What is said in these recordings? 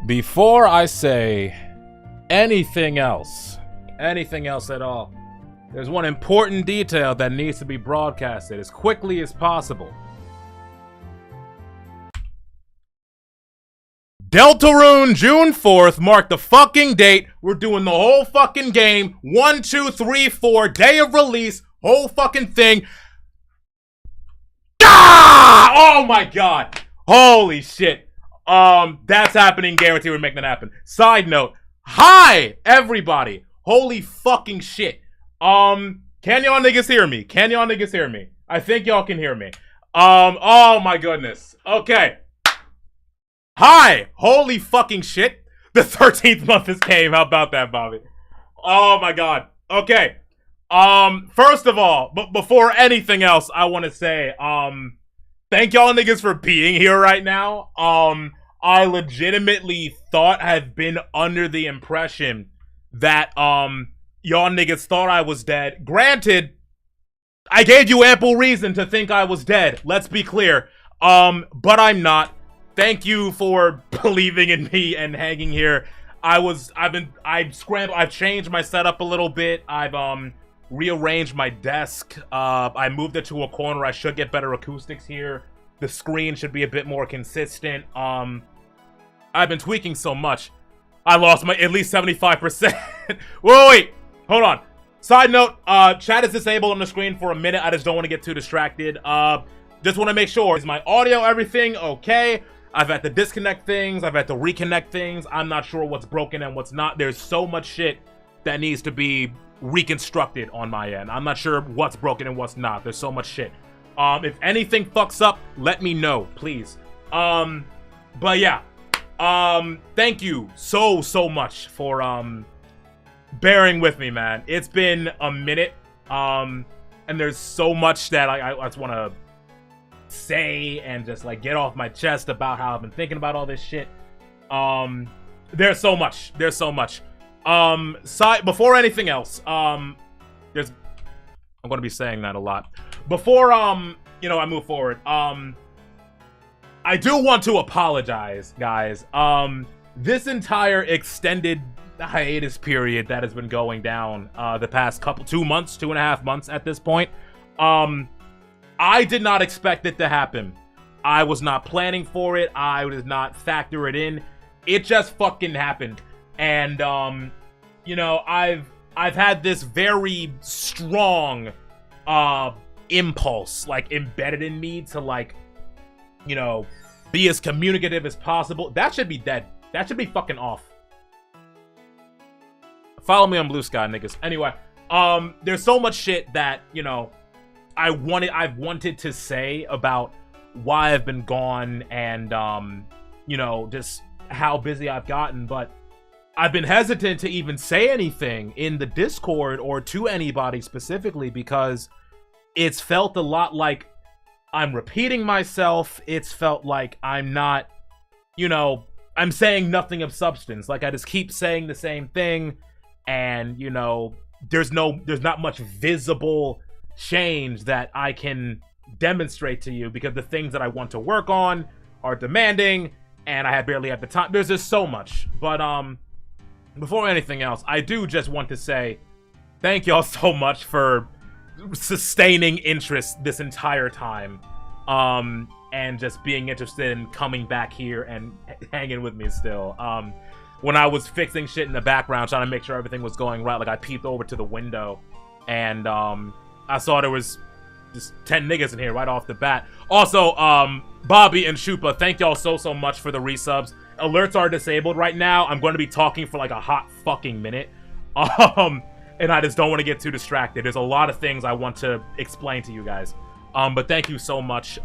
Before I say anything else at all, there's one important detail that needs to be broadcasted as quickly as possible. Deltarune June 4th marked the fucking date. We're doing the whole fucking game. 1, 2, 3, 4, day of release, whole fucking thing. Ah! Oh my god. Holy shit. That's happening. Guarantee we're making that happen. Side note. Hi, everybody. Holy fucking shit. Can y'all niggas hear me? I think y'all can hear me. Oh my goodness. Okay. Hi. Holy fucking shit. The 13th month has came. How about that, Bobby? Oh my god. Okay. First of all, but before anything else, I want to say, thank y'all niggas for being here right now. I legitimately have been under the impression that, y'all niggas thought I was dead. Granted, I gave you ample reason to think I was dead. Let's be clear. But I'm not. Thank you for believing in me and hanging here. I've changed my setup a little bit. I've, rearranged my desk. I moved it to a corner. I should get better acoustics here. The screen should be a bit more consistent. I've been tweaking so much. I lost my at least 75%. Wait, hold on. Side note, chat is disabled on the screen for a minute. I just don't want to get too distracted. Just want to make sure, is my audio, everything okay? I've had to disconnect things. I've had to reconnect things. I'm not sure what's broken and what's not. There's so much shit that needs to be reconstructed on my end. I'm not sure what's broken and what's not. There's so much shit. If anything fucks up, let me know, please. But yeah. Thank you so much for, bearing with me, man. It's been a minute. And there's so much that I just want to say and just, like, get off my chest about how I've been thinking about all this shit. There's so much. Before anything else, I'm going to be saying that a lot. Before, I move forward, I do want to apologize, guys. This entire extended hiatus period that has been going down, the past 2.5 months at this point, I did not expect it to happen. I was not planning for it. I did not factor it in. It just fucking happened. And, I've had this very strong, impulse, like, embedded in me to, like, be as communicative as possible. That should be dead. That should be fucking off. Follow me on Blue Sky, niggas. Anyway, there's so much shit that, I've wanted to say about why I've been gone and, just how busy I've gotten, but I've been hesitant to even say anything in the Discord or to anybody specifically because it's felt a lot like I'm repeating myself. It's felt like I'm not, I'm saying nothing of substance. Like, I just keep saying the same thing and, there's not much visible change that I can demonstrate to you because the things that I want to work on are demanding and I barely have the time. There's just so much. But, before anything else, I do just want to say thank y'all so much for sustaining interest this entire time. And just being interested in coming back here and hanging with me still. When I was fixing shit in the background, trying to make sure everything was going right, like I peeped over to the window and, I saw there was just 10 niggas in here right off the bat. Also, Bobby and Shupa, thank y'all so much for the resubs. Alerts are disabled right now. I'm going to be talking for like a hot fucking minute. And I just don't want to get too distracted. There's a lot of things I want to explain to you guys. But thank you so much.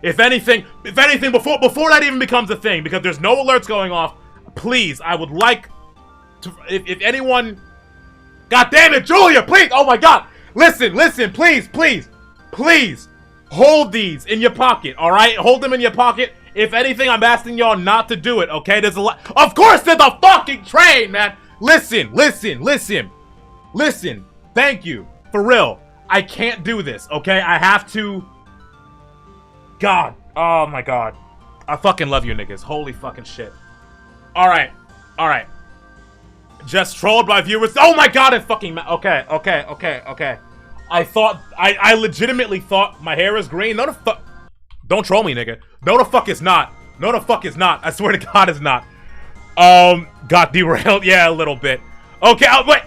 If anything, before that even becomes a thing, because there's no alerts going off, please, I would like to, if anyone, God damn it, Julia, please, oh my God. Listen, please, hold these in your pocket, alright? Hold them in your pocket. If anything, I'm asking y'all not to do it, okay? There's a lot, of course there's a fucking train, man! Listen, thank you, for real. I can't do this, okay? I have to, God, oh my God. I fucking love you niggas, holy fucking shit. All right. All right. Just trolled by viewers. Oh my god, it fucking okay. I legitimately thought my hair is green. No the fuck. Don't troll me, nigga. No the fuck it's not. No the fuck it's not. I swear to god it's not. Got derailed. Yeah, a little bit. Okay, wait.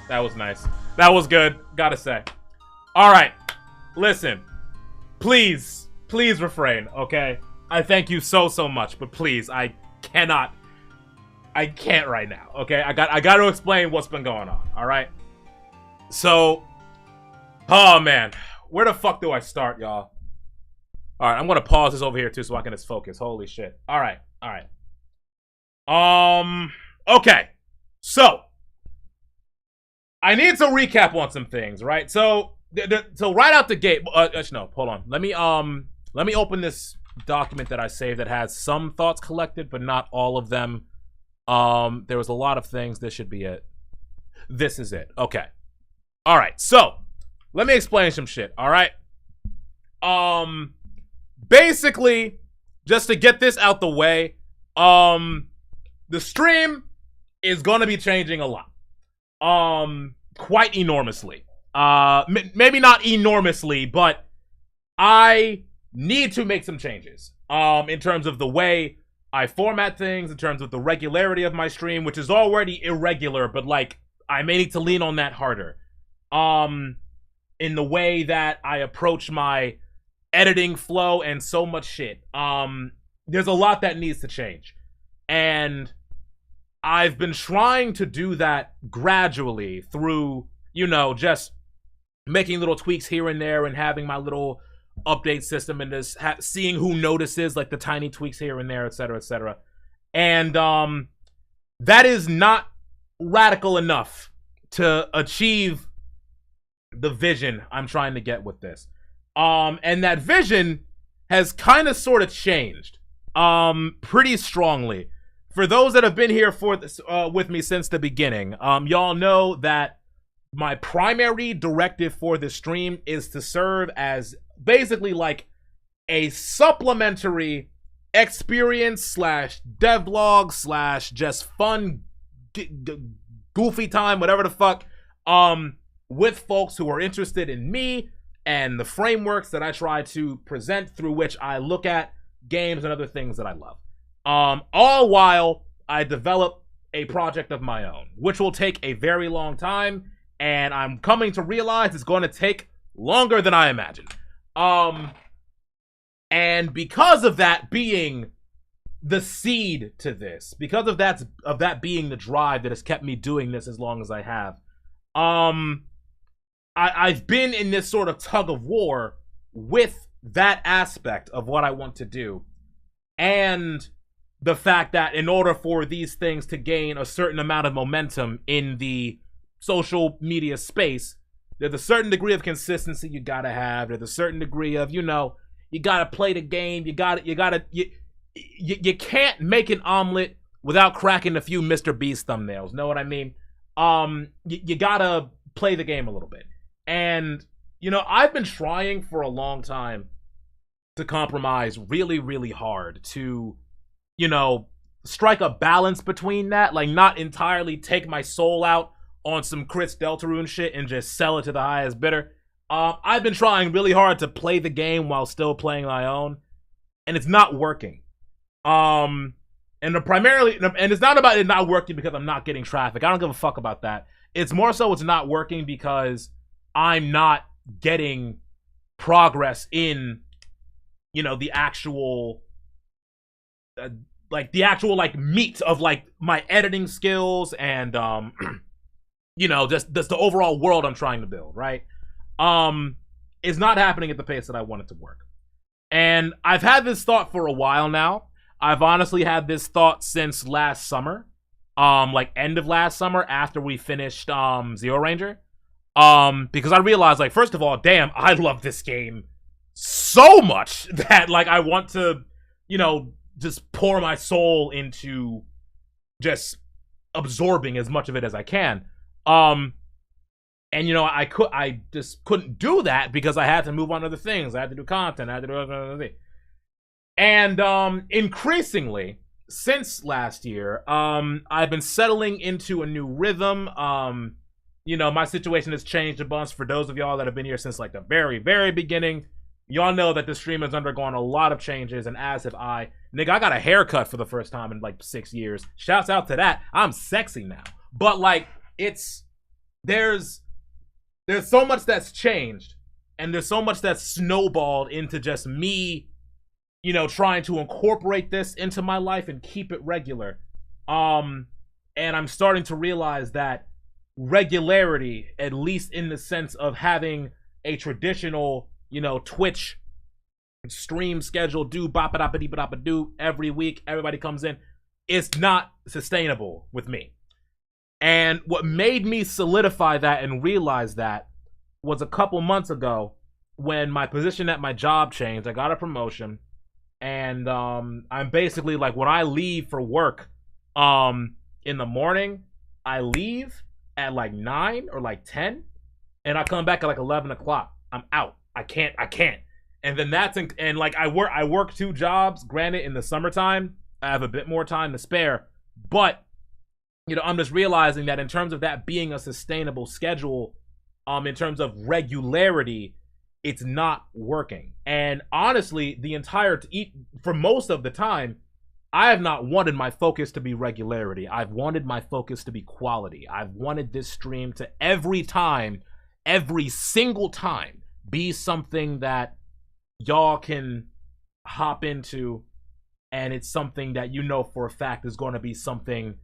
That was nice. That was good, gotta say. Alright. Listen. Please refrain, okay? I thank you so much, but please, I can't right now, okay? I got to explain what's been going on, alright? So, oh man, where the fuck do I start, y'all? Alright, I'm gonna pause this over here too so I can just focus. Holy shit. Alright. Okay. So, I need to recap on some things, right? So right out the gate, no, hold on. Let me open this document that I saved that has some thoughts collected, but not all of them. There was a lot of things. This should be it. This is it. Okay. All right. So let me explain some shit. All right. Basically, just to get this out the way, the stream is gonna be changing a lot. Quite enormously. Maybe not enormously, but I need to make some changes. In terms of the way I format things, in terms of the regularity of my stream, which is already irregular, but like, I may need to lean on that harder. In the way that I approach my editing flow and so much shit. There's a lot that needs to change. And I've been trying to do that gradually through, you know, just making little tweaks here and there and having my little update system and just seeing who notices, like the tiny tweaks here and there, etc., etc. And that is not radical enough to achieve the vision I'm trying to get with this. And that vision has kind of sort of changed pretty strongly. For those that have been here for this, with me since the beginning, y'all know that my primary directive for this stream is to serve as basically like a supplementary experience slash devlog slash just fun goofy time, whatever the fuck, with folks who are interested in me and the frameworks that I try to present through which I look at games and other things that I love. All while I develop a project of my own, which will take a very long time, and I'm coming to realize it's going to take longer than I imagined. And because of that being the seed to this, because of that being the drive that has kept me doing this as long as I have, I've been in this sort of tug of war with that aspect of what I want to do, and the fact that in order for these things to gain a certain amount of momentum in the social media space, there's a certain degree of consistency you gotta have. There's a certain degree of, you know, you gotta play the game. You can't make an omelet without cracking a few Mr. Beast thumbnails. Know what I mean? You gotta play the game a little bit. And, you know, I've been trying for a long time to compromise really, really hard to, you know, strike a balance between that. Like, not entirely take my soul out on some Chris Deltarune shit and just sell it to the highest bidder. I've been trying really hard to play the game while still playing my own, and it's not working. And it's not about it not working because I'm not getting traffic. I don't give a fuck about that. It's more so it's not working because I'm not getting progress in, you know, the actual meat of like my editing skills and you know, just the overall world I'm trying to build, right? Is not happening at the pace that I want it to work. And I've had this thought for a while now. I've honestly had this thought since last summer, like end of last summer after we finished Zero Ranger, because I realized, like, first of all, damn, I love this game so much that like I want to, you know, just pour my soul into just absorbing as much of it as I can. And you know, I just couldn't do that because I had to move on to other things. I had to do content. I had to do other things. And increasingly since last year, I've been settling into a new rhythm. You know, my situation has changed a bunch. For those of y'all that have been here since like the very, very beginning, y'all know that the stream has undergone a lot of changes, and as have I. Nigga, I got a haircut for the first time in like 6 years. Shouts out to that. I'm sexy now. But like, there's so much that's changed, and there's so much that's snowballed into just me, you know, trying to incorporate this into my life and keep it regular. And I'm starting to realize that regularity, at least in the sense of having a traditional, you know, Twitch stream schedule, do bop-a-dop-a-dee-ba-dop-a-doo every week, everybody comes in, it's not sustainable with me. And what made me solidify that and realize that was a couple months ago when my position at my job changed. I got a promotion, and I'm basically like, when I leave for work in the morning, I leave at like 9 or like 10, and I come back at like 11 o'clock. I'm out. I can't. And then and like I work 2 jobs. Granted, in the summertime, I have a bit more time to spare, but you know, I'm just realizing that in terms of that being a sustainable schedule, in terms of regularity, it's not working. And honestly, for most of the time, I have not wanted my focus to be regularity. I've wanted my focus to be quality. I've wanted this stream to every single time, be something that y'all can hop into, and it's something that you know for a fact is going to be something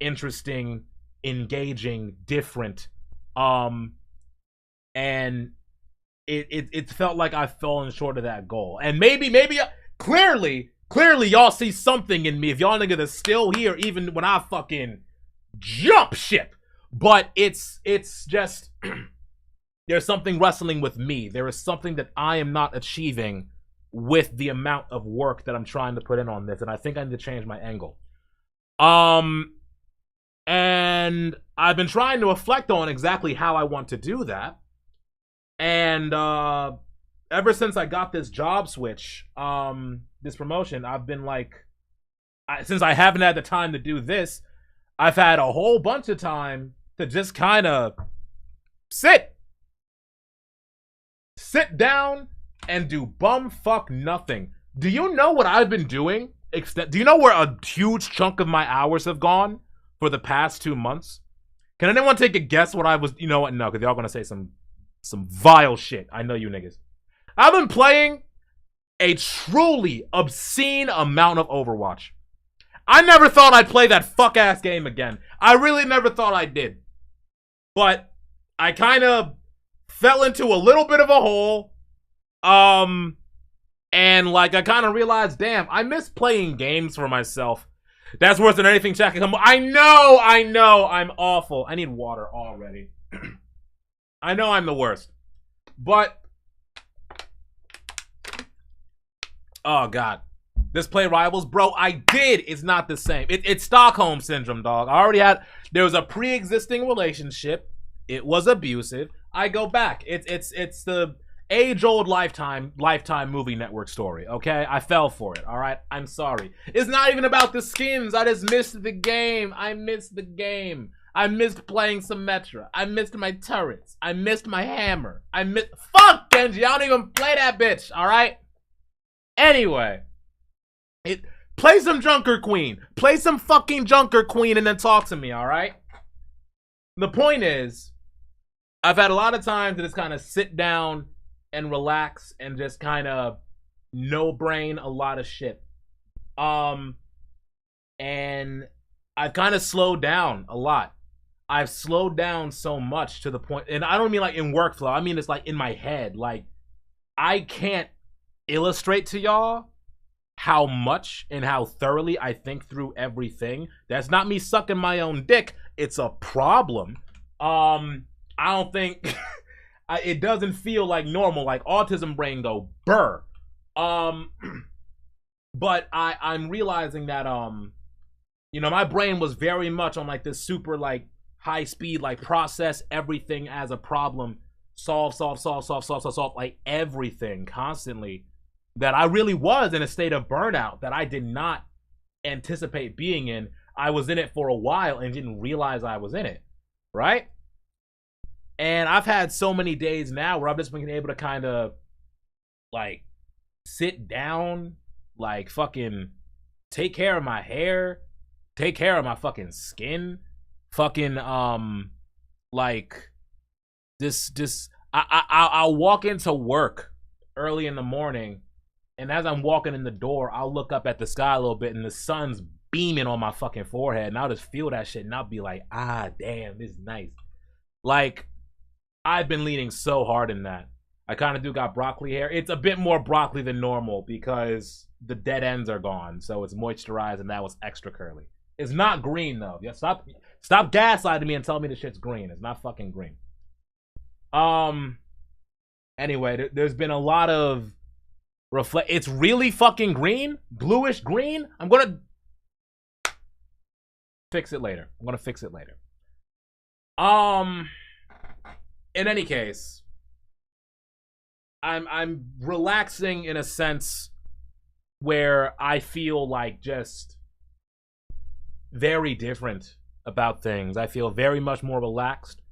interesting, engaging, different. And it felt like I've fallen short of that goal. And maybe clearly y'all see something in me if y'all niggas are still here even when I fucking jump ship. But it's just there's something wrestling with me. There is something that I am not achieving with the amount of work that I'm trying to put in on this, and I think I need to change my angle. And I've been trying to reflect on exactly how I want to do that. And ever since I got this job switch, this promotion, I've been like, since I haven't had the time to do this, I've had a whole bunch of time to just kind of sit down and do bumfuck nothing. Do you know what I've been doing? Do you know where a huge chunk of my hours have gone for the past 2 months? Can anyone take a guess what I was? You know what? No, because y'all gonna say some vile shit. I know you niggas. I've been playing a truly obscene amount of Overwatch. I never thought I'd play that fuck-ass game again. I really never thought I did. But I kind of fell into a little bit of a hole. And like I kind of realized, damn, I miss playing games for myself. That's worse than anything chat can come. I know, I'm awful. I need water already. I know I'm the worst. But oh god. This play Rivals, bro, I did. It's not the same. It's Stockholm syndrome, dog. There was a pre-existing relationship. It was abusive. I go back. It's the age-old Lifetime movie network story, okay? I fell for it, all right? I'm sorry. It's not even about the skins. I just missed the game. I missed playing Symmetra. I missed my turrets. I missed my hammer. Fuck, Genji. I don't even play that bitch, all right? Anyway. Play some Junker Queen. Play some fucking Junker Queen and then talk to me, all right? The point is, I've had a lot of time to just kind of sit down and relax and just kind of no-brain a lot of shit. And I've kind of slowed down a lot. I've slowed down so much to the point, and I don't mean like in workflow, I mean it's like in my head. Like, I can't illustrate to y'all how much and how thoroughly I think through everything. That's not me sucking my own dick. It's a problem. I don't think it doesn't feel like normal, like autism brain go burr. But I'm realizing that you know, my brain was very much on like this super like high speed, like process everything as a problem, solve like everything constantly. that I really was in a state of burnout that I did not anticipate being in. I was in it for a while and didn't realize I was in it, right? And I've had so many days now where I've just been able to kind of like sit down, like fucking take care of my hair, take care of my fucking skin, fucking like I'll walk into work early in the morning, and as I'm walking in the door, I'll look up at the sky a little bit, and the sun's beaming on my fucking forehead, and I'll just feel that shit, and I'll be like, ah, damn, this is nice. Like, I've been leaning so hard in that. I kind of do got broccoli hair. It's a bit more broccoli than normal because the dead ends are gone, so it's moisturized, and that was extra curly. It's not green though. Yeah, stop gaslighting me and tell me the shit's green. It's not fucking green. Anyway, there's been a lot of it's really fucking green, bluish green. I'm gonna fix it later. In any case, I'm relaxing in a sense where I feel like just very different about things. I feel very much more relaxed.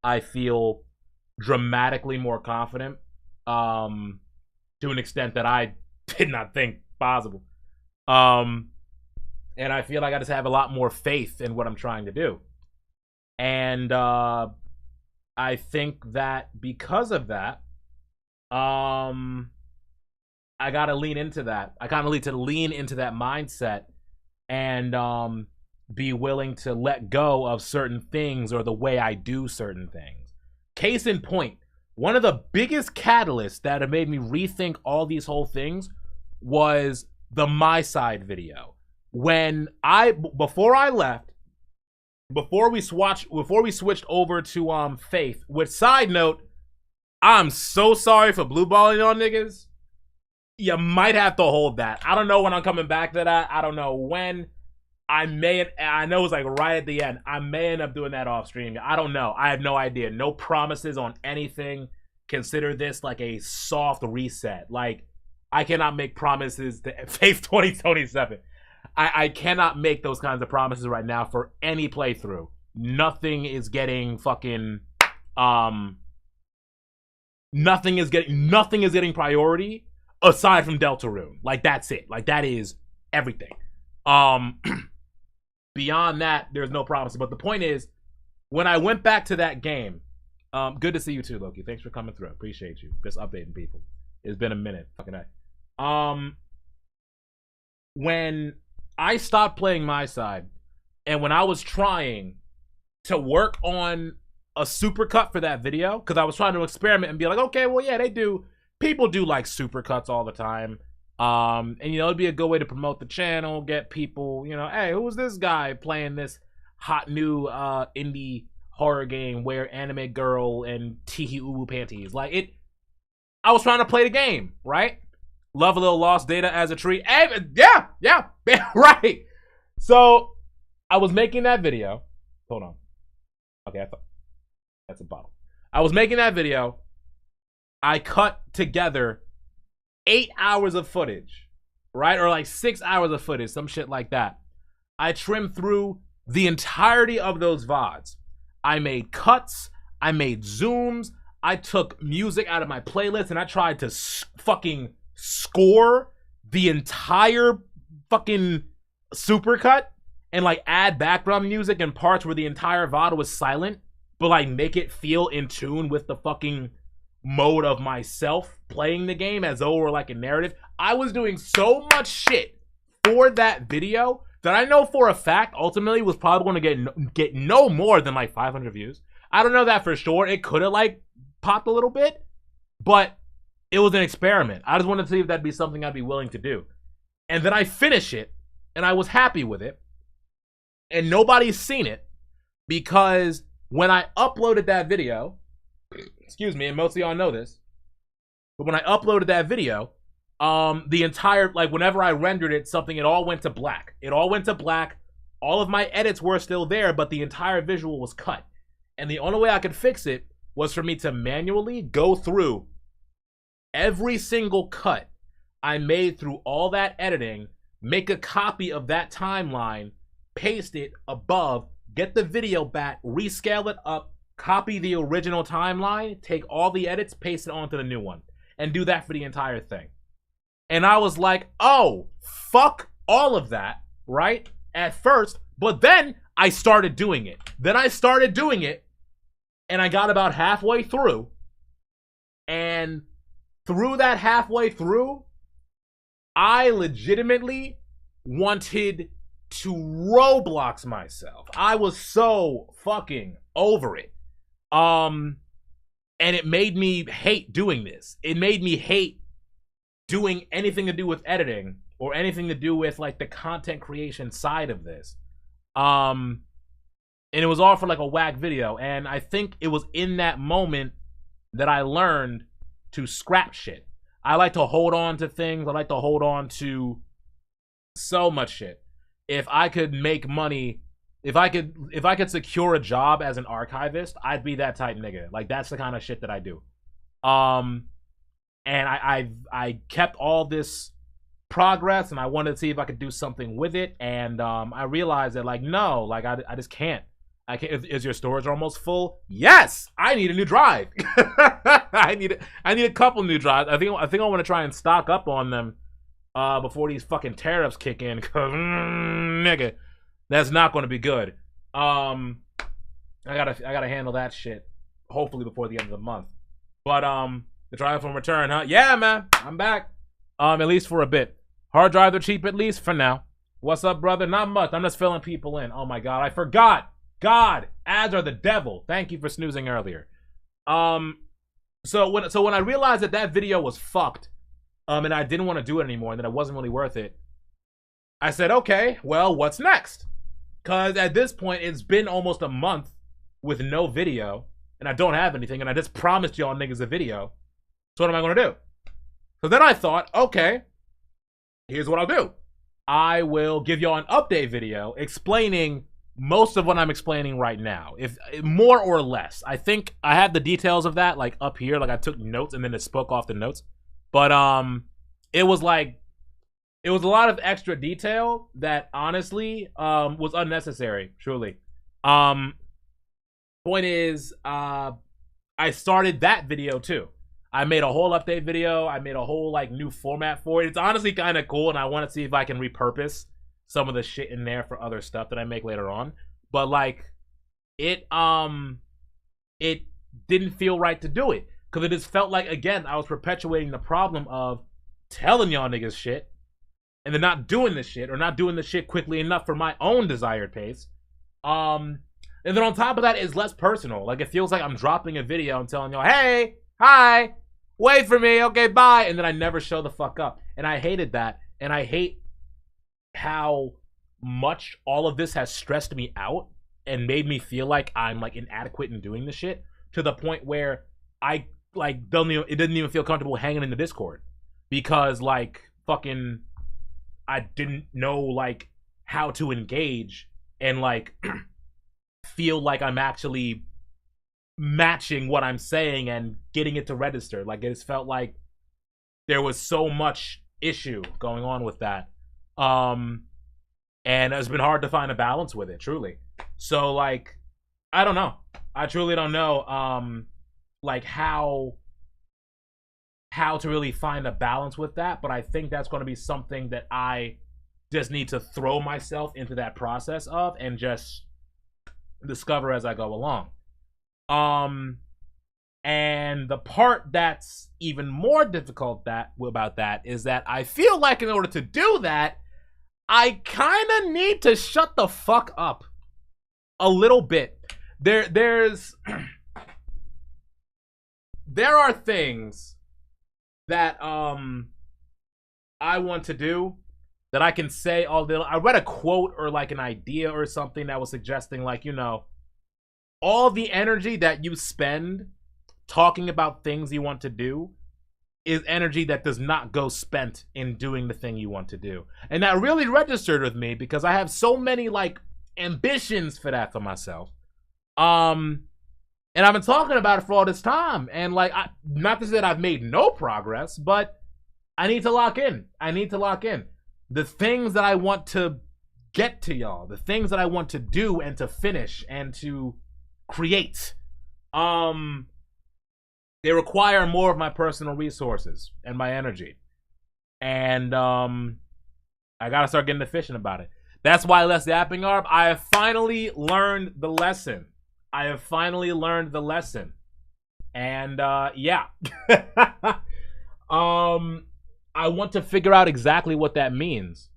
I feel dramatically more confident, to an extent that I did not think possible. And I feel like I just have a lot more faith in what I'm trying to do. And I think that because of that, I gotta lean into that. I kind of need to lean into that mindset and be willing to let go of certain things or the way I do certain things. Case in point, one of the biggest catalysts that have made me rethink all these whole things was the My Side video. When before I left, before we switched over to Faith, with side note, I'm so sorry for blue balling on niggas. You might have to hold that. I don't know when I'm coming back to that. I don't know when. I know it's like right at the end. I may end up doing that off stream. I don't know. I have no idea. No promises on anything. Consider this like a soft reset. Like, I cannot make promises to Faith 2027. I cannot make those kinds of promises right now for any playthrough. Nothing is getting fucking nothing is getting priority aside from Deltarune. Like, that's it. Like, that is everything. Beyond that, there's no promises. But the point is, when I went back to that game, good to see you too, Loki. Thanks for coming through. Appreciate you. Just updating people. It's been a minute. Fucking A. When I stopped playing My Side, and when I was trying to work on a supercut for that video, because I was trying to experiment and be like, okay, well, yeah, people do like supercuts all the time. And, you know, it'd be a good way to promote the channel, get people, you know, hey, who's this guy playing this hot new indie horror game where anime girl and teehee uwu panties? Like, I was trying to play the game, right? Love a little lost data as a tree. Hey, yeah, right. So I was making that video. Hold on. Okay, I thought that's a bottle. I was making that video. I cut together 8 hours of footage, right? Or like 6 hours of footage, some shit like that. I trimmed through the entirety of those VODs. I made cuts. I made zooms. I took music out of my playlist and I tried to fucking score the entire fucking supercut and like add background music and parts where the entire VOD was silent, but like make it feel in tune with the fucking mode of myself playing the game as though it were like a narrative. I was doing so much shit for that video that I know for a fact ultimately was probably going to get no more than like 500 views. I don't know that for sure. It could have like popped a little bit, but it was an experiment. I just wanted to see if that'd be something I'd be willing to do. And then I finish it, and I was happy with it. And nobody's seen it because when I uploaded that video, excuse me, and most of y'all know this, but when I uploaded that video, the entire, like whenever I rendered it, it all went to black. It all went to black. All of my edits were still there, but the entire visual was cut. And the only way I could fix it was for me to manually go through every single cut I made through all that editing, make a copy of that timeline, paste it above, get the video back, rescale it up, copy the original timeline, take all the edits, paste it onto the new one, and do that for the entire thing. And I was like, oh, fuck all of that, right? At first, but then I started doing it. And I got about halfway through. And through that halfway through, I legitimately wanted to Roblox myself. I was so fucking over it. And it made me hate doing this. It made me hate doing anything to do with editing or anything to do with like the content creation side of this. And it was all for like a whack video. And I think it was in that moment that I learned to scrap shit. I like to hold on to things. I like to hold on to so much shit. If I could make money, if I could secure a job as an archivist, I'd be that type nigga. Like that's the kind of shit that I do. And I kept all this progress and I wanted to see if I could do something with it. And I realized that like, no, like I just can't. I can't. Is your storage almost full? Yes, I need a new drive. I need a couple new drives. I think I want to try and stock up on them before these fucking tariffs kick in. Cause nigga, that's not going to be good. I gotta handle that shit. Hopefully before the end of the month. But the drive from return, huh? Yeah, man, I'm back. At least for a bit. Hard drives are cheap at least for now. What's up, brother? Not much. I'm just filling people in. Oh my god, I forgot. God, ads are the devil. Thank you for snoozing earlier. So when I realized that video was fucked, and I didn't want to do it anymore, and that it wasn't really worth it, I said, okay, well, what's next? Cause at this point, it's been almost a month with no video, and I don't have anything, and I just promised y'all niggas a video. So what am I gonna do? So then I thought, okay, here's what I'll do. I will give y'all an update video explaining most of what I'm explaining right now, if more or less. I think I have the details of that like up here, like I took notes and then it spoke off the notes. But it was a lot of extra detail that honestly was unnecessary, truly. Point is, I started that video too. I made a whole update video. I made a whole like new format for it. It's honestly kind of cool, and I want to see if I can repurpose some of the shit in there for other stuff that I make later on. But like it didn't feel right to do it, because it just felt like, again, I was perpetuating the problem of telling y'all niggas shit and then not doing the shit, or not doing the shit quickly enough for my own desired pace. And then on top of that, it's less personal. Like it feels like I'm dropping a video and telling y'all, hey, hi, wait for me, okay, bye, and then I never show the fuck up. And I hated that, and I hate how much all of this has stressed me out and made me feel like I'm like inadequate in doing the shit, to the point where I like it doesn't even feel comfortable hanging in the Discord, because like fucking I didn't know like how to engage and like feel like I'm actually matching what I'm saying and getting it to register. Like it just felt like there was so much issue going on with that. And it's been hard to find a balance with it, truly. So like, I don't know. I truly don't know like how to really find a balance with that, but I think that's going to be something that I just need to throw myself into that process of and just discover as I go along. And the part that's even more difficult about that is that I feel like in order to do that, I kind of need to shut the fuck up a little bit. There are things that I want to do that I can say all day. I read a quote or like an idea or something that was suggesting like, you know, all the energy that you spend talking about things you want to do is energy that does not go spent in doing the thing you want to do. And that really registered with me, because I have so many like ambitions for that for myself. And I've been talking about it for all this time, and like not to say that I've made no progress, but I need to lock in. I need to lock in. The things that I want to get to y'all, the things that I want to do and to finish and to create, they require more of my personal resources and my energy. And I gotta start getting efficient about it. That's why less yapping, Arb. I have finally learned the lesson. I have finally learned the lesson. And yeah. I want to figure out exactly what that means.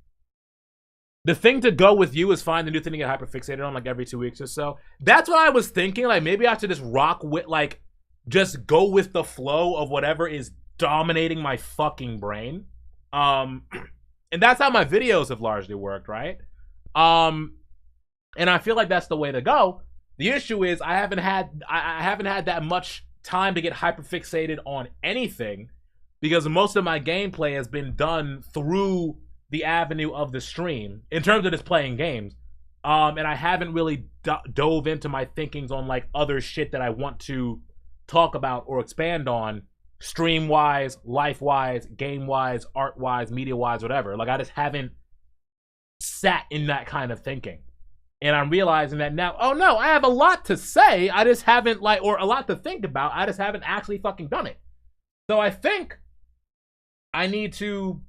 The thing to go with you is find the new thing to get hyperfixated on like every 2 weeks or so. That's what I was thinking. Like maybe I should just rock with like just go with the flow of whatever is dominating my fucking brain. And that's how my videos have largely worked, right? And I feel like that's the way to go. The issue is I haven't had that much time to get hyperfixated on anything because most of my gameplay has been done through the avenue of the stream in terms of just playing games. And I haven't really dove into my thinkings on like other shit that I want to talk about or expand on stream-wise, life-wise, game-wise, art-wise, media-wise, whatever. Like I just haven't sat in that kind of thinking. And I'm realizing that now, oh no, I have a lot to say. I just haven't or a lot to think about. I just haven't actually fucking done it. So I think I need to,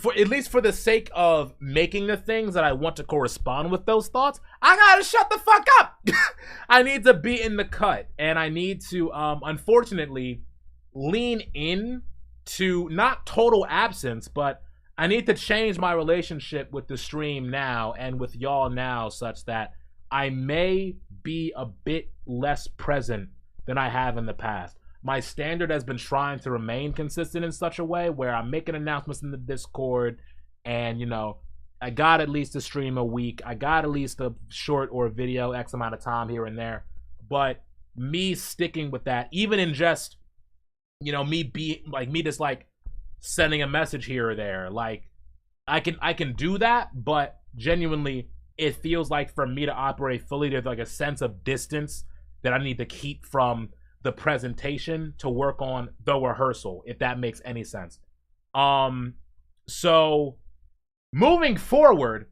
at least for the sake of making the things that I want to correspond with those thoughts, I gotta shut the fuck up. I need to be in the cut. And I need to, unfortunately, lean in to not total absence, but I need to change my relationship with the stream now and with y'all now such that I may be a bit less present than I have in the past. My standard has been trying to remain consistent in such a way where I'm making announcements in the Discord and, you know, I got at least a stream a week. I got at least a short or a video X amount of time here and there. But me sticking with that, even in just, you know, me just like sending a message here or there, like I can do that, but genuinely it feels like for me to operate fully there's like a sense of distance that I need to keep from the presentation to work on the rehearsal, if that makes any sense. So moving forward,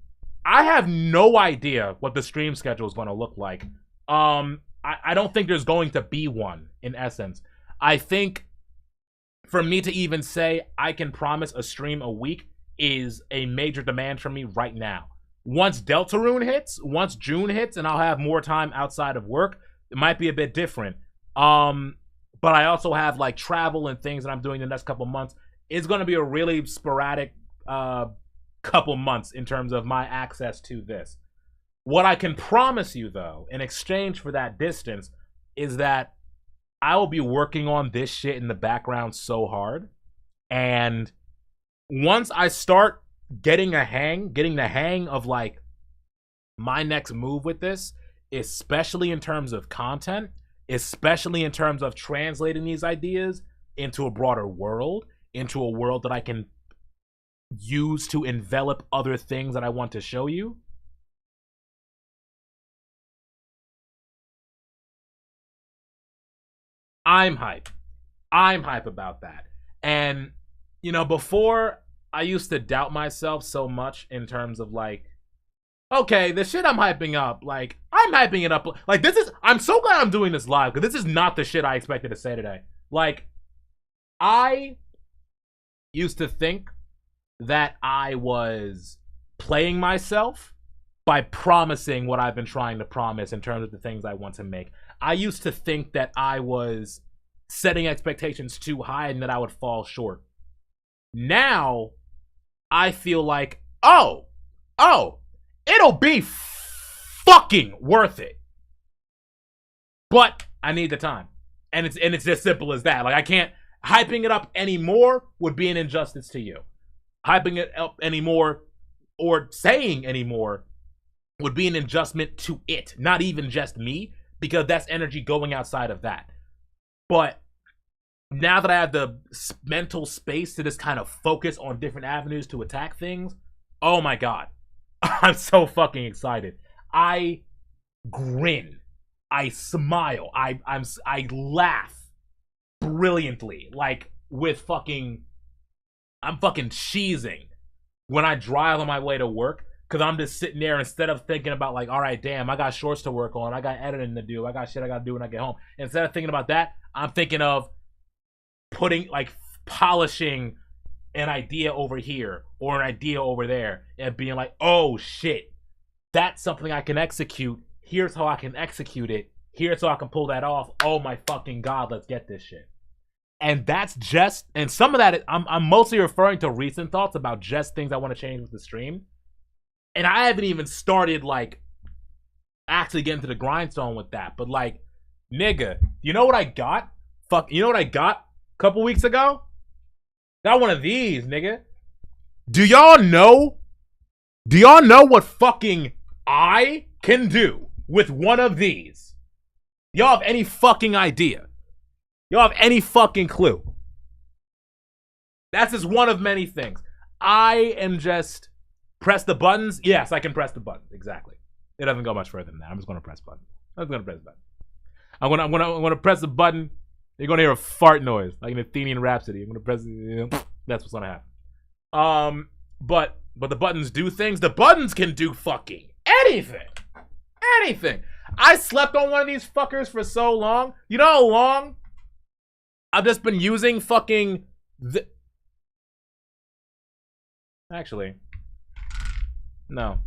I have no idea what the stream schedule is going to look like. I don't think there's going to be one, in essence. I think for me to even say I can promise a stream a week is a major demand from me right now. Once Deltarune hits, once June hits, and I'll have more time outside of work, it might be a bit different. But I also have like travel and things that I'm doing the next couple months. It's going to be a really sporadic couple months in terms of my access to this. What I can promise you, though, in exchange for that distance, is that I will be working on this shit in the background so hard. And once I start getting the hang of like my next move with this, especially in terms of content, especially in terms of translating these ideas into a broader world, into a world that I can use to envelop other things that I want to show you. I'm hype. I'm hype about that. And, you know, before I used to doubt myself so much in terms of like, okay, the shit I'm hyping up, like, I'm hyping it up. Like, this is, I'm so glad I'm doing this live, because this is not the shit I expected to say today. Like, I used to think that I was playing myself by promising what I've been trying to promise in terms of the things I want to make. I used to think that I was setting expectations too high and that I would fall short. Now, I feel like, oh, it'll be fucking worth it. But I need the time. And it's as simple as that. Like, I can't, hyping it up anymore would be an injustice to you. Hyping it up anymore or saying anymore would be an adjustment to it, not even just me, because that's energy going outside of that. But now that I have the mental space to just kind of focus on different avenues to attack things, oh my god, I'm so fucking excited. I grin, I smile, I laugh brilliantly, like with fucking I'm fucking cheesing when I drive on my way to work, because I'm just sitting there instead of thinking about like, all right, damn, I got shorts to work on, I got editing to do, I got shit I got to do when I get home. Instead of thinking about that, I'm thinking of putting like polishing an idea over here or an idea over there and being like, oh shit, that's something I can execute. Here's how I can execute it. Here's how I can pull that off. Oh my fucking god, let's get this shit. And that's just, and some of that, I'm mostly referring to recent thoughts about just things I want to change with the stream. And I haven't even started, like, actually getting to the grindstone with that. But, like, nigga, you know what I got? You know what I got a couple weeks ago? Got one of these, nigga. Do y'all know what fucking I can do with one of these? Y'all have any fucking idea? Y'all have any fucking clue? That's just one of many things. I am just press the buttons. Yes, I can press the buttons. Exactly. It doesn't go much further than that. I'm just gonna press buttons. I'm gonna press the button. I'm gonna press the button. You're gonna hear a fart noise like an Athenian Rhapsody. I'm gonna press. That's what's gonna happen. But the buttons do things. The buttons can do fucking anything. Anything. I slept on one of these fuckers for so long. You know how long I've just been using fucking Actually, no.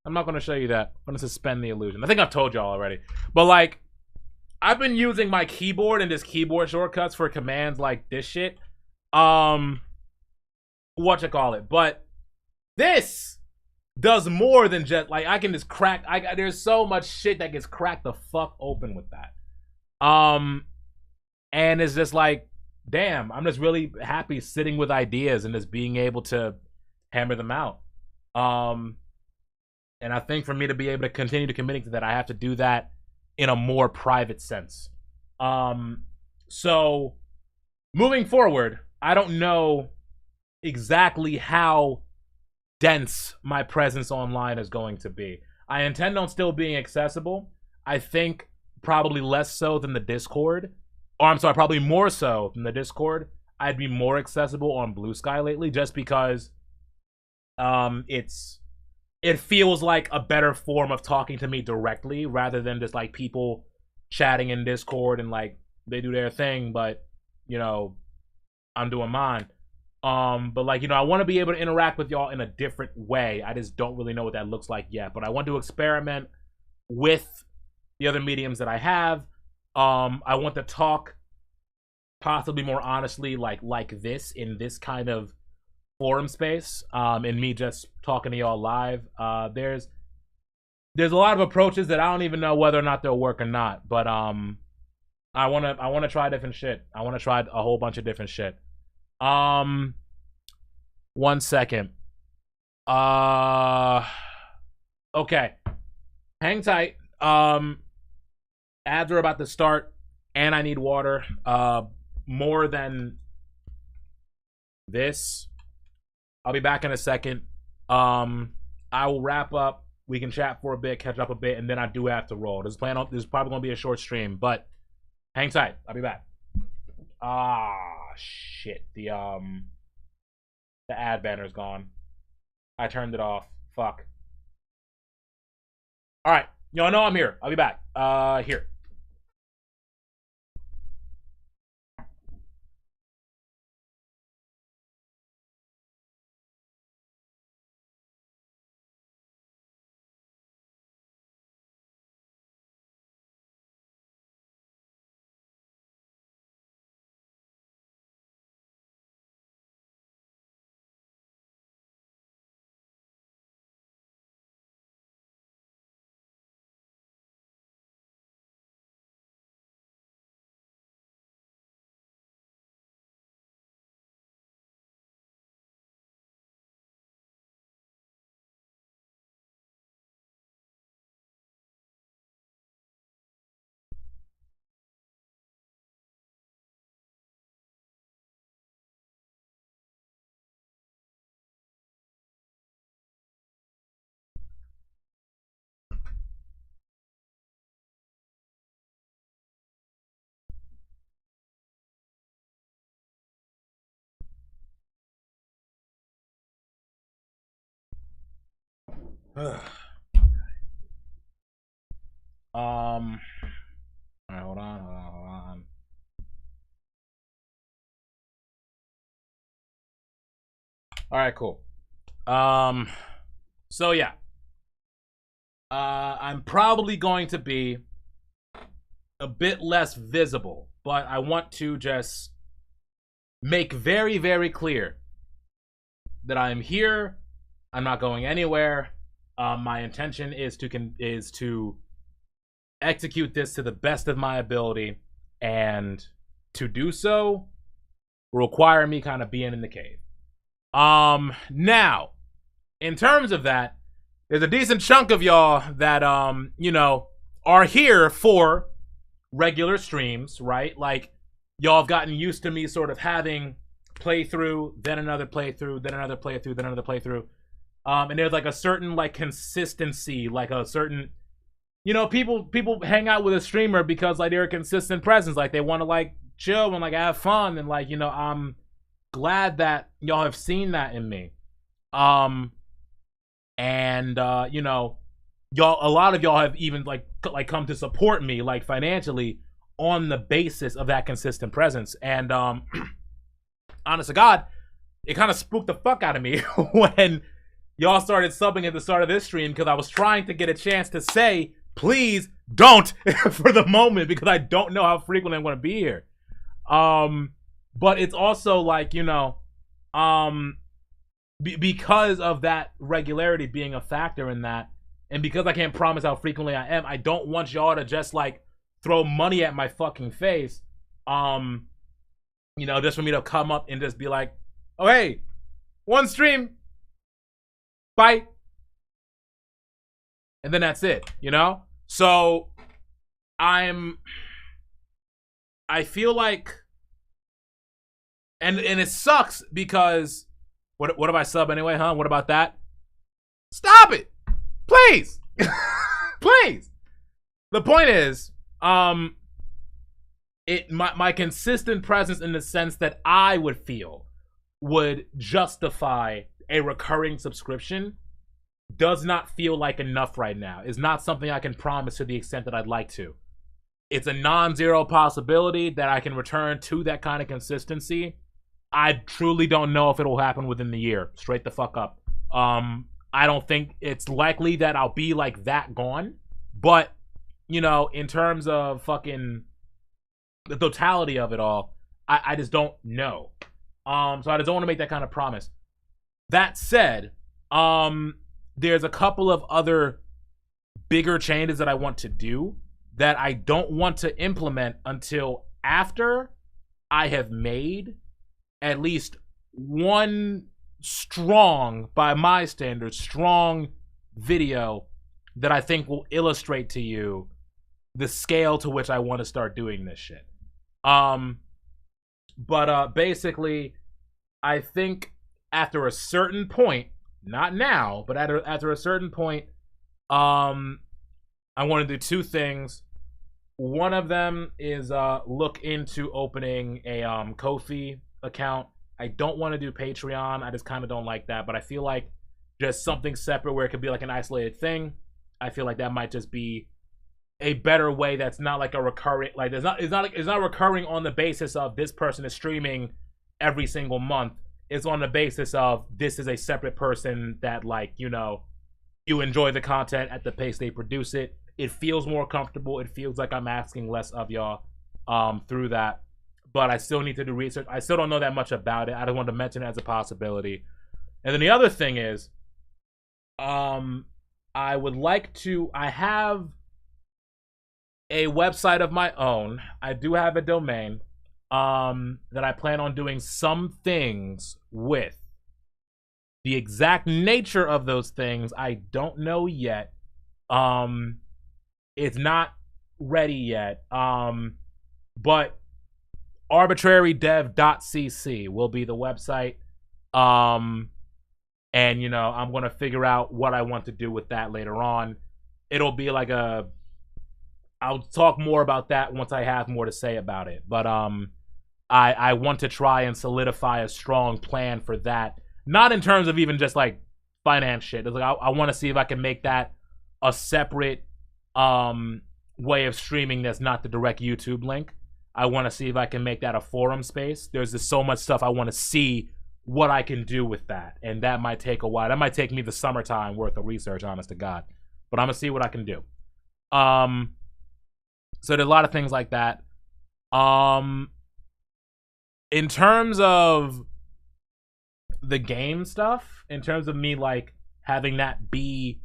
I'm not going to show you that. I'm going to suspend the illusion. I think I've told y'all already. But, like, I've been using my keyboard and just keyboard shortcuts for commands like this shit. Whatchamacallit. But this does more than just, like, I can just crack. There's so much shit that gets cracked the fuck open with that. And it's just like, damn, I'm just really happy sitting with ideas and just being able to hammer them out. And I think for me to be able to continue to committing to that, I have to do that in a more private sense. So moving forward, I don't know exactly how dense my presence online is going to be. I intend on still being accessible. I think probably less so than the Discord. Or I'm sorry, probably more so than the Discord. I'd be more accessible on Blue Sky lately just because it feels like a better form of talking to me directly rather than just like people chatting in Discord and like they do their thing, but you know, I'm doing mine. But like, you know, I want to be able to interact with y'all in a different way. I just don't really know what that looks like yet, but I want to experiment with the other mediums that I have. I want to talk possibly more honestly like this in this kind of forum space, and me just talking to y'all live. There's a lot of approaches that I don't even know whether or not they'll work or not, but I wanna try different shit. I wanna try a whole bunch of different shit. 1 second. Okay. Hang tight. Ads are about to start, and I need water. More than this. I'll be back in a second. I will wrap up. We can chat for a bit, catch up a bit, and then I do have to roll. This is probably gonna be a short stream, but hang tight. I'll be back. Shit. The ad banner's gone. I turned it off. Fuck. All right, y'all know I'm here. I'll be back. Here. All right, hold on. All right, cool. So yeah. I'm probably going to be a bit less visible, but I want to just make very, very clear that I'm here. I'm not going anywhere. My intention is to execute this to the best of my ability, and to do so will require me kind of being in the cave. Now, in terms of that, there's a decent chunk of y'all that are here for regular streams, right? Like, y'all have gotten used to me sort of having playthrough, then another playthrough, then another playthrough, then another playthrough. And there's like a certain like consistency, like a certain, people hang out with a streamer because like they're a consistent presence, like they want to like chill and like have fun, and like I'm glad that y'all have seen that in me. Y'all, a lot of y'all have even like come to support me like financially on the basis of that consistent presence. And honest to God, it kind of spooked the fuck out of me when y'all started subbing at the start of this stream, because I was trying to get a chance to say, please don't for the moment, because I don't know how frequently I'm going to be here. But it's also like, because of that regularity being a factor in that, and because I can't promise how frequently I am, I don't want y'all to just like throw money at my fucking face. Just for me to come up and just be like, oh hey, one stream, bye, and then that's it, So I feel like, and it sucks because what if I sub anyway, huh? What about that? Stop it, please. Please. The point is, my consistent presence, in the sense that I would feel would justify a recurring subscription, does not feel like enough right now. It's not something I can promise to the extent that I'd like to. It's a non-zero possibility that I can return to that kind of consistency. I truly don't know if it'll happen within the year. Straight the fuck up. I don't think it's likely that I'll be like that gone. But, in terms of fucking the totality of it all, I just don't know. So I just don't want to make that kind of promise. That said, there's a couple of other bigger changes that I want to do that I don't want to implement until after I have made at least one strong, by my standards, strong video that I think will illustrate to you the scale to which I want to start doing this shit. Basically, I think after a certain point, not now, but after a certain point, I want to do two things. One of them is look into opening a Ko-fi account. I don't want to do Patreon. I just kind of don't like that, but I feel like just something separate where it could be like an isolated thing. I feel like that might just be a better way that's not like a recurring, like it's not recurring on the basis of this person is streaming every single month. It's on the basis of this is a separate person that, like, you enjoy the content at the pace they produce it. It feels more comfortable. It feels like I'm asking less of y'all through that. But I still need to do research. I still don't know that much about it. I just wanted to mention it as a possibility. And then the other thing is, I would like to, I have a website of my own. I do have a domain that I plan on doing some things with. The exact nature of those things, I don't know yet. It's not ready yet. But arbitrarydev.cc will be the website. And, I'm going to figure out what I want to do with that later on. It'll be like I'll talk more about that once I have more to say about it. But I want to try and solidify a strong plan for that. Not in terms of even just like finance shit. It's like I want to see if I can make that a separate way of streaming that's not the direct YouTube link. I want to see if I can make that a forum space. There's just so much stuff I want to see what I can do with that, and that might take a while. That might take me the summertime worth of research, honest to God. But I'm gonna see what I can do. So there's a lot of things like that. In terms of the game stuff, in terms of me like having that be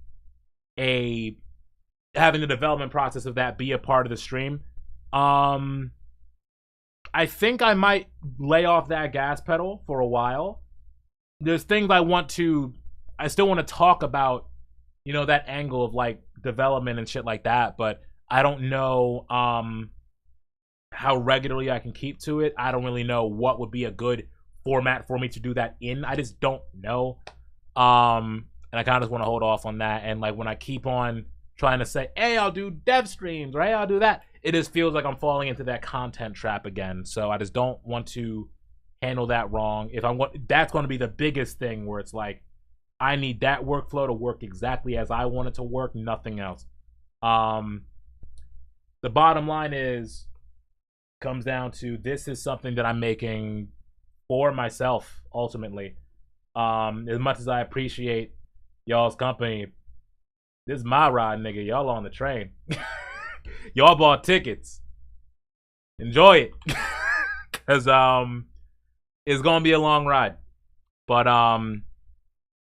having the development process of that be a part of the stream, I think I might lay off that gas pedal for a while. There's things I still want to talk about, you know, that angle of like development and shit like that, but I don't know how regularly I can keep to it. I don't really know what would be a good format for me to do that in. I just don't know. And I kind of just want to hold off on that. And like when I keep on trying to say, hey, I'll do dev streams, right? I'll do that. It just feels like I'm falling into that content trap again. So I just don't want to handle that wrong. That's going to be the biggest thing where it's like, I need that workflow to work exactly as I want it to work, nothing else. The bottom line comes down to, this is something that I'm making for myself, ultimately. As much as I appreciate y'all's company, this is my ride, nigga. Y'all on the train. Y'all bought tickets. Enjoy it. Because it's going to be a long ride. But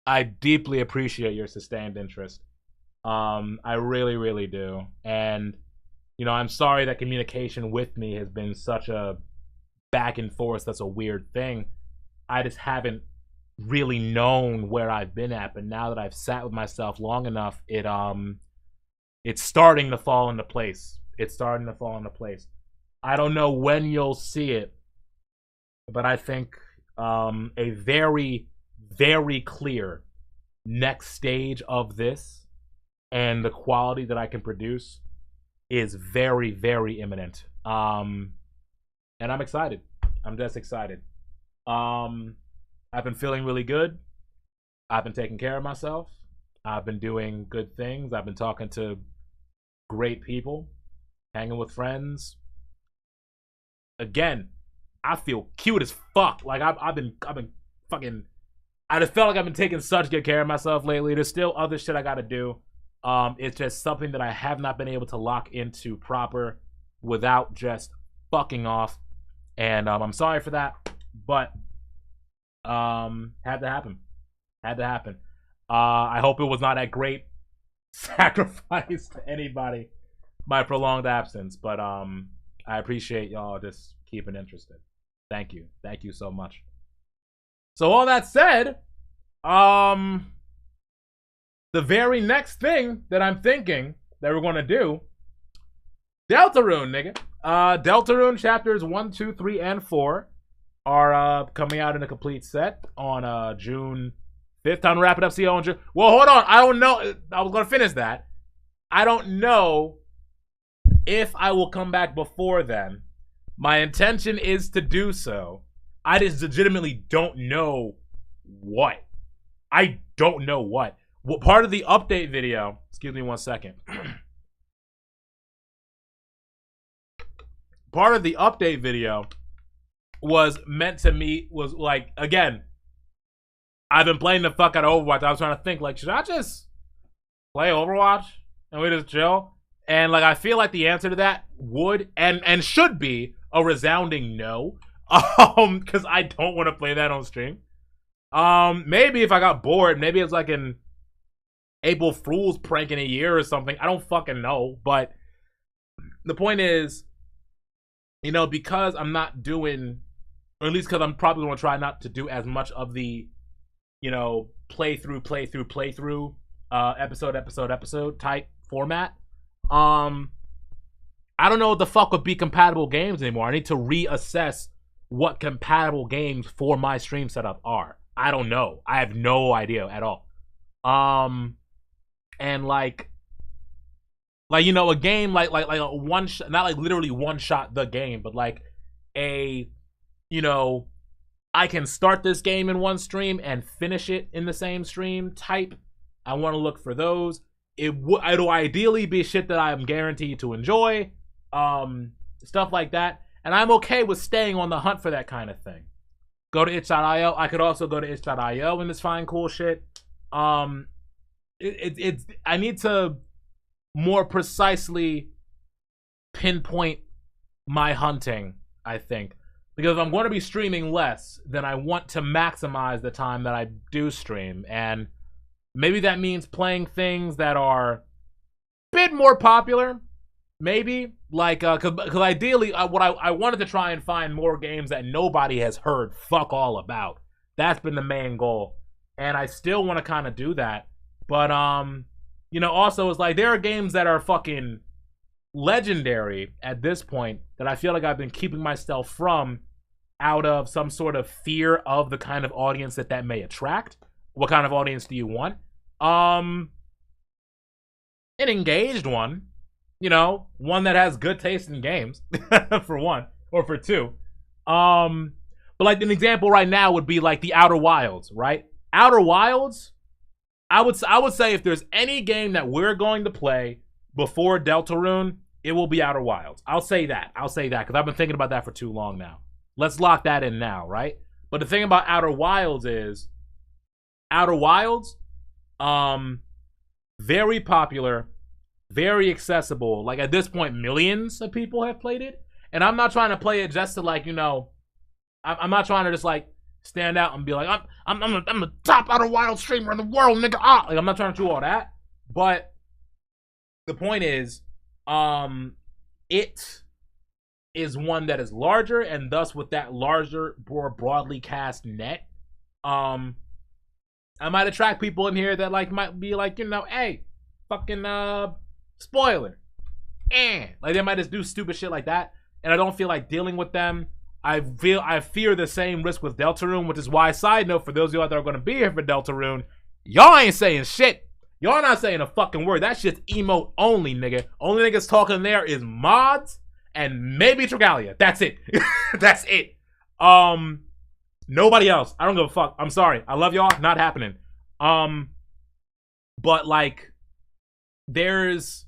I deeply appreciate your sustained interest. I really, really do. And, you know, I'm sorry that communication with me has been such a back and forth. That's a weird thing. I just haven't really known where I've been at, but now that I've sat with myself long enough, it's starting to fall into place. It's starting to fall into place. I don't know when you'll see it, but I think a very, very clear next stage of this and the quality that I can produce is very, very imminent. And I'm excited. I'm just excited. I've been feeling really good. I've been taking care of myself. I've been doing good things. I've been talking to great people, hanging with friends. Again, I feel cute as fuck. Like I've been fucking. I just felt like I've been taking such good care of myself lately. There's still other shit I gotta do. It's just something that I have not been able to lock into proper without just fucking off. And I'm sorry for that, but had to happen. I hope it was not a great sacrifice to anybody, my prolonged absence, but I appreciate y'all just keeping interested. Thank you so much. So all that said, the very next thing that I'm thinking that we're gonna do, Deltarune, nigga. Deltarune chapters 1, 2, 3, and 4 are coming out in a complete set on June 5th. Time to wrap it up. See you on June. Well, hold on. I don't know. I was gonna finish that. I don't know if I will come back before then. My intention is to do so. I just legitimately don't know what. I don't know what. Well, part of the update video, excuse me one second. Part of the update video was meant to me, was like, again, I've been playing the fuck out of Overwatch. I was trying to think, like, should I just play Overwatch and we just chill? And like, I feel like the answer to that would and should be a resounding no. Because I don't want to play that on stream. Maybe if I got bored, maybe it's like an April Fool's prank in a year or something. I don't fucking know. But the point is, you know, because I'm not doing, or at least because I'm probably going to try not to do as much of the, you know, playthrough, episode type format. I don't know what the fuck would be compatible games anymore. I need to reassess what compatible games for my stream setup are. I don't know. I have no idea at all. And like you know, a game like a one shot, not like literally one shot the game, but like a, you know, I can start this game in one stream and finish it in the same stream type. I want to look for those. It'll ideally be shit that I'm guaranteed to enjoy. Stuff like that. And I'm okay with staying on the hunt for that kind of thing. Go to itch.io. I could also go to itch.io and just find cool shit. I need to more precisely pinpoint my hunting, I think. Because if I'm going to be streaming less, then I want to maximize the time that I do stream. And maybe that means playing things that are a bit more popular. Maybe. Like, because ideally, what I wanted to try and find more games that nobody has heard fuck all about. That's been the main goal. And I still want to kind of do that. But, you know, also it's like there are games that are fucking legendary at this point that I feel like I've been keeping myself from out of some sort of fear of the kind of audience that may attract. What kind of audience do you want? An engaged one. You know, one that has good taste in games, for one, or for two. But like an example right now would be like the Outer Wilds, right? Outer Wilds, I would say if there's any game that we're going to play before Deltarune, it will be Outer Wilds. I'll say that, because I've been thinking about that for too long now. Let's lock that in now, right? But the thing about Outer Wilds is, Outer Wilds, very popular, very accessible. Like at this point, millions of people have played it. And I'm not trying to play it just to like, you know, I'm not trying to just like stand out and be like, I'm the top Outer Wild streamer in the world, nigga. Like I'm not trying to do all that. But the point is, it is one that is larger, and thus with that larger, more broadly cast net, I might attract people in here that like might be like, you know, hey, fucking spoiler. Like they might just do stupid shit like that, and I don't feel like dealing with them. I fear the same risk with Deltarune, which is why, side note, for those of you out there that are gonna be here for Deltarune, y'all ain't saying shit. Y'all not saying a fucking word. That shit's emote only, nigga. Only niggas talking there is mods and maybe Trigalia. That's it. That's it. Nobody else. I don't give a fuck. I'm sorry. I love y'all. Not happening. But like, there's,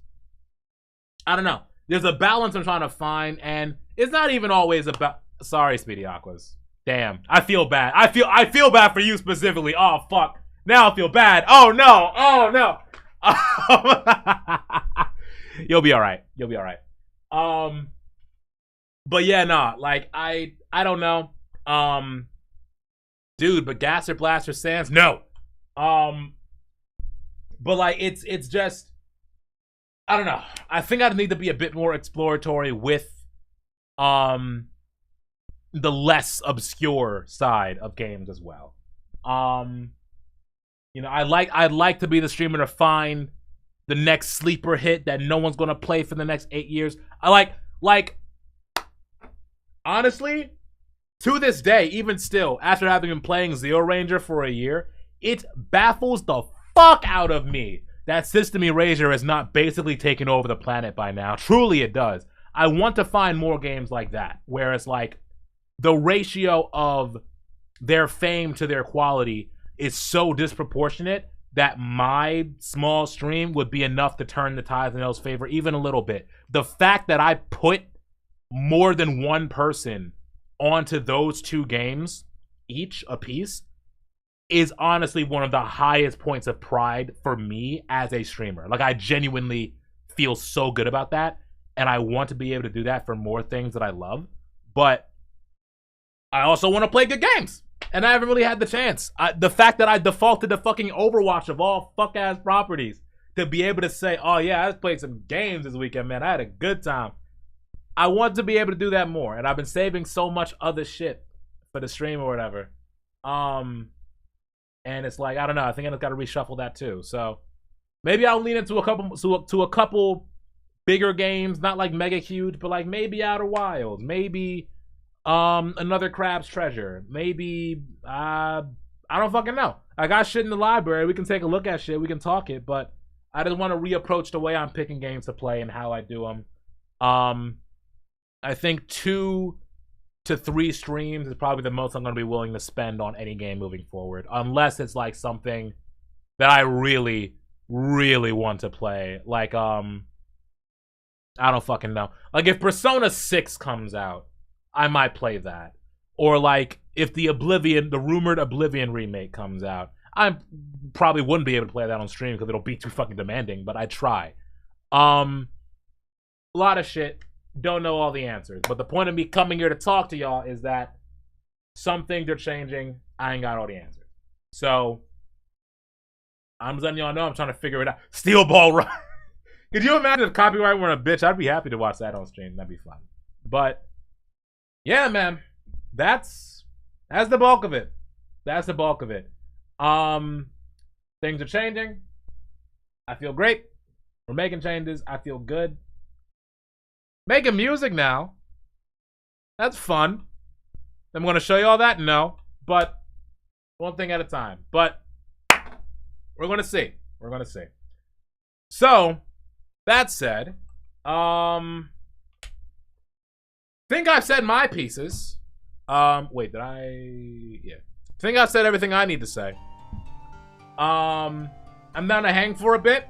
I don't know. There's a balance I'm trying to find, and it's not even always about. Sorry, Speedy Aquas. Damn, I feel bad. I feel bad for you specifically. Oh fuck. Now I feel bad. Oh no. Oh no. You'll be all right. You'll be all right. But yeah, nah. Like I don't know. Dude, but Gasser Blaster Sands, no. But like it's just, I don't know. I think I need to be a bit more exploratory with the less obscure side of games as well. You know, I'd like to be the streamer to find the next sleeper hit that no one's gonna play for the next 8 years. I like honestly, to this day, even still, after having been playing Zero Ranger for a year, it baffles the fuck out of me that System Erasure has not basically taken over the planet by now. Truly it does. I want to find more games like that, where it's like the ratio of their fame to their quality is so disproportionate that my small stream would be enough to turn the tides in those favor even a little bit. The fact that I put more than one person onto those two games, each a piece, is honestly one of the highest points of pride for me as a streamer. Like, I genuinely feel so good about that, and I want to be able to do that for more things that I love. But I also want to play good games, and I haven't really had the chance. The fact that I defaulted to fucking Overwatch of all fuck-ass properties to be able to say, oh yeah, I played some games this weekend, man. I had a good time. I want to be able to do that more, and I've been saving so much other shit for the stream or whatever. And it's like, I don't know. I think I've got to reshuffle that too. So maybe I'll lean into a couple bigger games, not like mega huge, but like maybe Outer Wilds, maybe another Crab's Treasure, maybe I don't fucking know. I got shit in the library. We can take a look at shit. We can talk it, but I just want to reapproach the way I'm picking games to play and how I do them. I think two to 3 streams is probably the most I'm going to be willing to spend on any game moving forward. Unless it's like something that I really, really want to play. Like, I don't fucking know. Like, if Persona 6 comes out, I might play that. Or, like, if the rumored Oblivion remake comes out, I probably wouldn't be able to play that on stream because it'll be too fucking demanding, but I'd try. A lot of shit. Don't know all the answers. But the point of me coming here to talk to y'all is that some things are changing. I ain't got all the answers. So, I'm just letting y'all know I'm trying to figure it out. Steel Ball Run. Could you imagine if copyright weren't a bitch? I'd be happy to watch that on stream. That'd be fun. But, yeah, man. That's the bulk of it. That's the bulk of it. Things are changing. I feel great. We're making changes. I feel good. Making music now. That's fun. I'm going to show you all that? No. But one thing at a time. But we're going to see. We're going to see. So, that said, think I've said my pieces. Wait, did I? Yeah. Think I've said everything I need to say. I'm down to hang for a bit.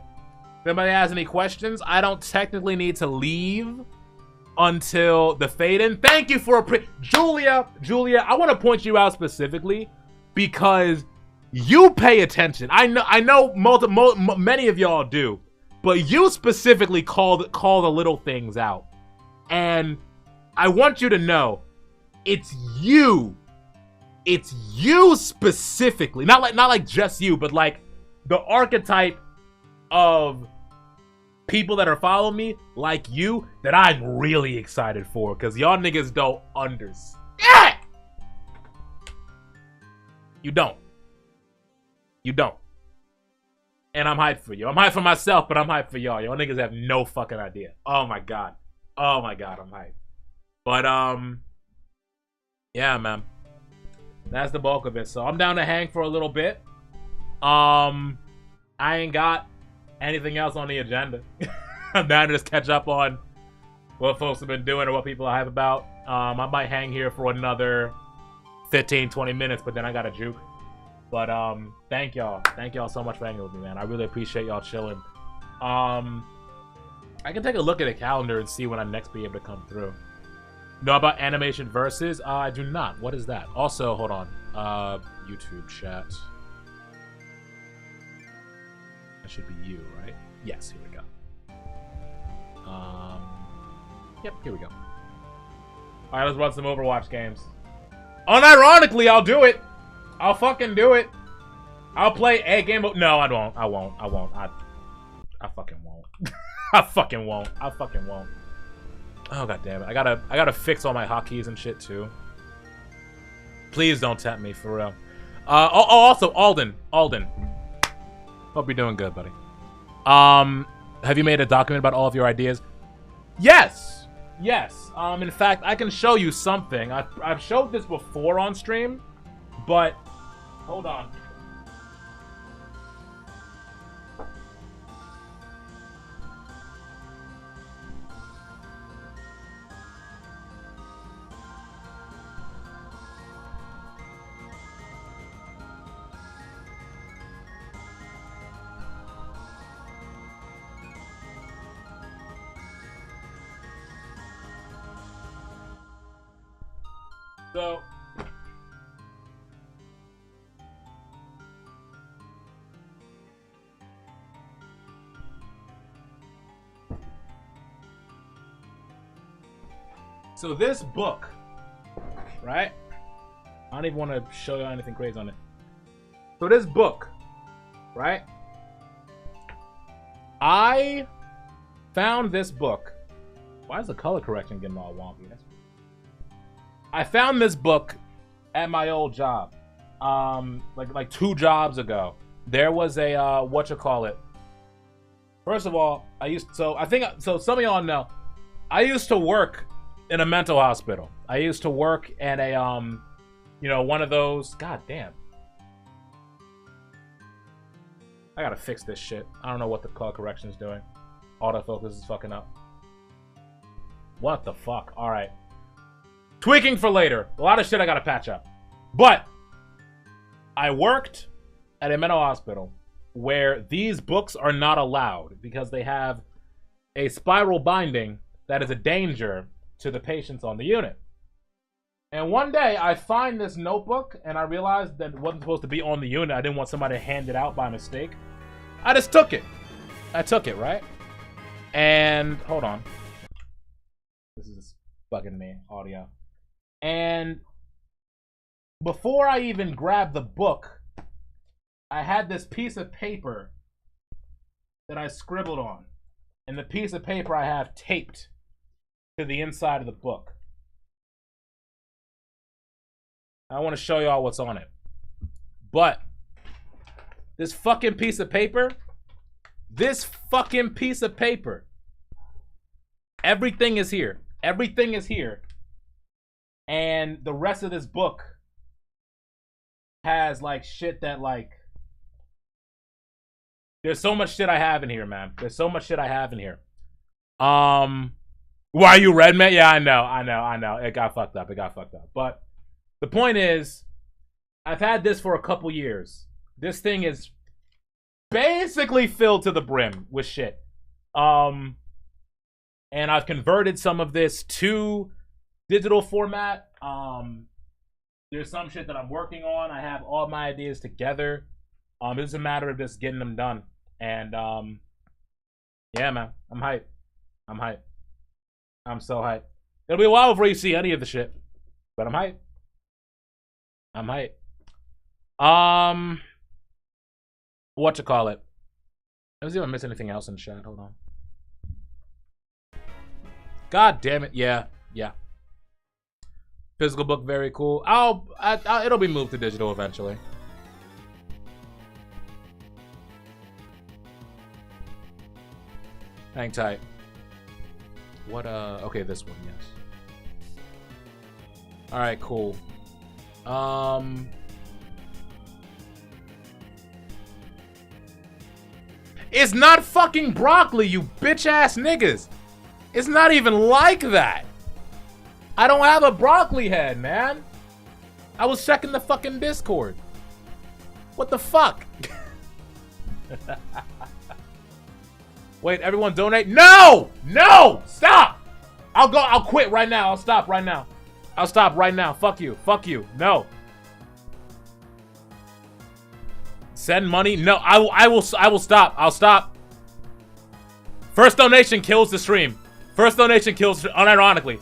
If anybody has any questions, I don't technically need to leave until the fade-in. Thank you for Julia, I want to point you out specifically because you pay attention. I know many of y'all do, but you specifically call the little things out. And I want you to know it's you specifically, not like just you, but like the archetype of people that are following me like you that I'm really excited for, because y'all niggas don't understand. You don't. And I'm hyped for you. I'm hyped for myself, but I'm hyped for y'all. Y'all niggas have no fucking idea. Oh my god, I'm hyped. But yeah, man, that's the bulk of it. So I'm down to hang for a little bit. I ain't got anything else on the agenda. I'm down to just catch up on what folks have been doing or what people are hype about. I might hang here for another 15-20 minutes, but then I gotta juke. But thank y'all so much for hanging with me, man. I really appreciate y'all chilling. I can take a look at the calendar and see when I next be able to come through. Know about Animation Versus? I do not. What is that? Also, hold on. YouTube chat. That should be you, right? Yes, here we go. Yep, here we go. Alright, let's run some Overwatch games. Unironically, I'll do it! I'll fucking do it! I'll play a game of— No, I won't. I fucking won't. I fucking won't. Oh, god damn it. I gotta fix all my hotkeys and shit, too. Please don't tempt me, for real. Also, Alden. Hope you're doing good, buddy. Have you made a document about all of your ideas? Yes. In fact, I can show you something. I've showed this before on stream, but hold on. So this book, right? I don't even want to show you anything crazy on it. So this book, right? I found this book. Why is the color correction getting all wonky? I found this book at my old job, like 2 jobs ago. There was a whatchamacallit. First of all, some of y'all know, I used to work in a mental hospital. I used to work at a one of those. God damn. I gotta fix this shit. I don't know what the color correction is doing. Autofocus is fucking up. What the fuck? All right. Tweaking for later. A lot of shit I gotta patch up. But I worked at a mental hospital where these books are not allowed because they have a spiral binding that is a danger to the patients on the unit. And one day I find this notebook and I realized that it wasn't supposed to be on the unit. I didn't want somebody to hand it out by mistake. I just took it. I took it, right? And hold on. This is bugging me, audio. And before I even grabbed the book, I had this piece of paper that I scribbled on. And the piece of paper I have taped to the inside of the book. I want to show y'all what's on it. But this fucking piece of paper, everything is here. Everything is here. And the rest of this book has like shit that like, there's so much shit I have in here, man. There's so much shit I have in here. Why you read, man? Yeah, I know. It got fucked up. But the point is, I've had this for a couple years. This thing is basically filled to the brim with shit. And I've converted some of this to digital format. There's some shit that I'm working on. I have all my ideas together. It's a matter of just getting them done. And yeah, man, I'm hyped. I'm so hyped. It'll be a while before you see any of the shit, but I'm hyped. Whatchamacallit? Let's see if I miss anything else in the chat. Hold on. God damn it. Yeah. Physical book, very cool. It'll be moved to digital eventually. Hang tight. What, okay, this one, yes. Alright, cool. It's not fucking broccoli, you bitch-ass niggas. It's not even like that. I don't have a broccoli head, man. I was checking the fucking Discord. What the fuck? Wait, everyone donate? No! No! Stop! I'll quit right now. I'll stop right now. Fuck you. No. Send money? No, I will stop. I'll stop. First donation kills the stream. Unironically.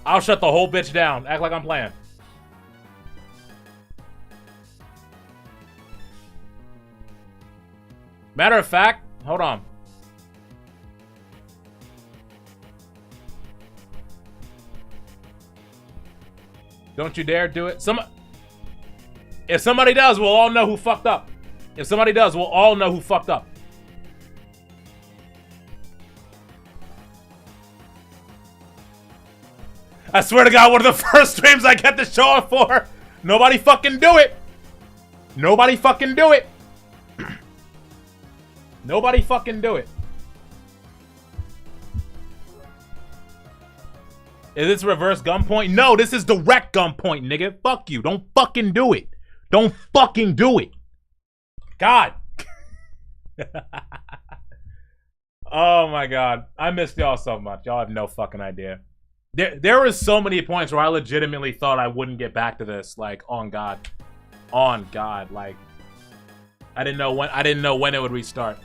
I'll shut the whole bitch down. Act like I'm playing. Matter of fact, hold on. Don't you dare do it. If somebody does, we'll all know who fucked up. I swear to God, one of the first streams I get to show up for. Nobody fucking do it. Nobody fucking do it. Is this reverse gunpoint? No, this is direct gunpoint, nigga. Fuck you. Don't fucking do it. God. Oh my God. I missed y'all so much. Y'all have no fucking idea. There was so many points where I legitimately thought I wouldn't get back to this. Like, on God. Like, I didn't know when it would restart.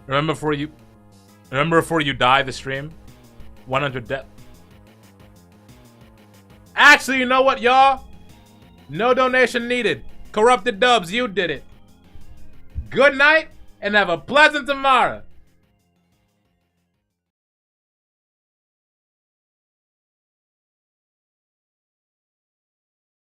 Remember before you die the stream? 100 death. Actually, you know what, y'all? No donation needed. Corrupted Dubs, you did it. Good night, and have a pleasant tomorrow.